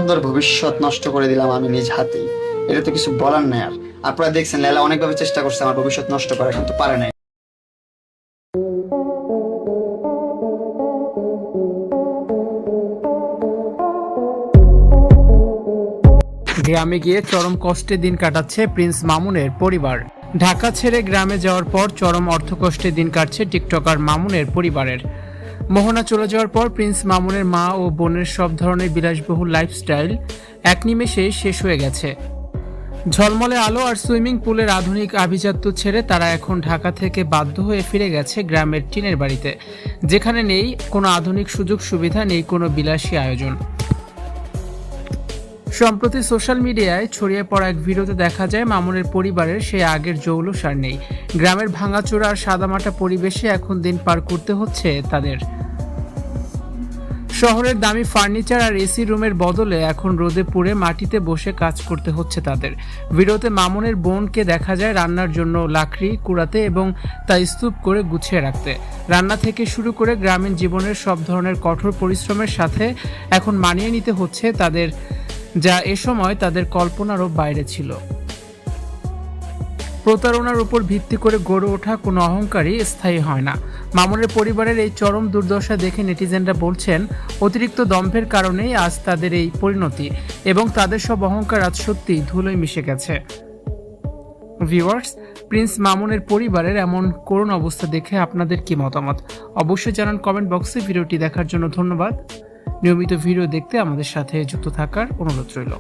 সুন্দর ভবিষ্যৎ নষ্ট করে দিলাম আমি নিজ হাতেই। এটা তো কিছু বলার নাই। আর আপনারা দেখছেন লায়লা অনেকভাবে চেষ্টা করছে আমার ভবিষ্যৎ নষ্ট করার, কিন্তু পারে নাই। গ্রামে গিয়ে চরম কষ্টে দিন কাটাচ্ছে প্রিন্স মামুনের পরিবার। ঢাকা ছেড়ে গ্রামে যাওয়ার পর চরম অর্থকষ্টে দিন কাটছে টিকটকার মামুনের পরিবারের। মোহনা চলে যাওয়ার পর প্রিন্স মামুনের মা ও বোনের সব ধরনের বিলাসবহুল লাইফস্টাইল এক নিমেষেই শেষ হয়ে গেছে। ঝলমলে আলো আর সুইমিং পুলের আধুনিক আভিজাত্য ছেড়ে তারা এখন ঢাকা থেকে বাধ্য হয়ে ফিরে গেছে গ্রামের টিনের বাড়িতে, যেখানে নেই কোনো আধুনিক সুযোগ সুবিধা, নেই কোনো বিলাসী আয়োজন। সম্প্রতি সোশ্যাল মিডিয়ায় ছড়িয়ে পড়া এক ভিডিওতে দেখা যায় মামুনের পরিবারের সেই আগের জৌলুসার নেই। গ্রামের ভাঙাচোরা আর সাদামাটা পরিবেশে এখন দিন পার করতে হচ্ছে তাদের। শহরের দামি ফার্নিচার আর এসি রুমের বদলে এখন রোদে পুড়ে মাটিতে বসে কাজ করতে হচ্ছে তাদের। ভিডিওতে মামুনের বোনকে দেখা যায় রান্নার জন্য লাকড়ি কুড়াতে এবং তা স্তূপ করে গুছিয়ে রাখতে। রান্না থেকে শুরু করে গ্রামীণ জীবনের সব ধরনের কঠোর পরিশ্রমের সাথে এখন মানিয়ে নিতে হচ্ছে তাদের, যা এ সময় তাদের কল্পনারও বাইরে ছিল। প্রতারণার উপর ভিত্তি করে গড়ে ওঠা কোনো অহংকারই স্থায়ী হয় না। মামুনের পরিবারের এই চরম দুর্দশা দেখে নেটিজেনরা বলছেন, অতিরিক্ত দম্ভের কারণেই আজ তাদের এই পরিণতি এবং তাদের সব অহংকার আজ সত্যিই ধুলোয় মিশে গেছে। ভিউয়ার্স, প্রিন্স মামুনের পরিবারের এমন করুণ অবস্থা দেখে আপনাদের কি মতামত অবশ্যই জানান কমেন্ট বক্সে। ভিডিওটি দেখার জন্য ধন্যবাদ। নিয়মিত ভিডিও দেখতে আমাদের সাথে যুক্ত থাকার অনুরোধ রইল।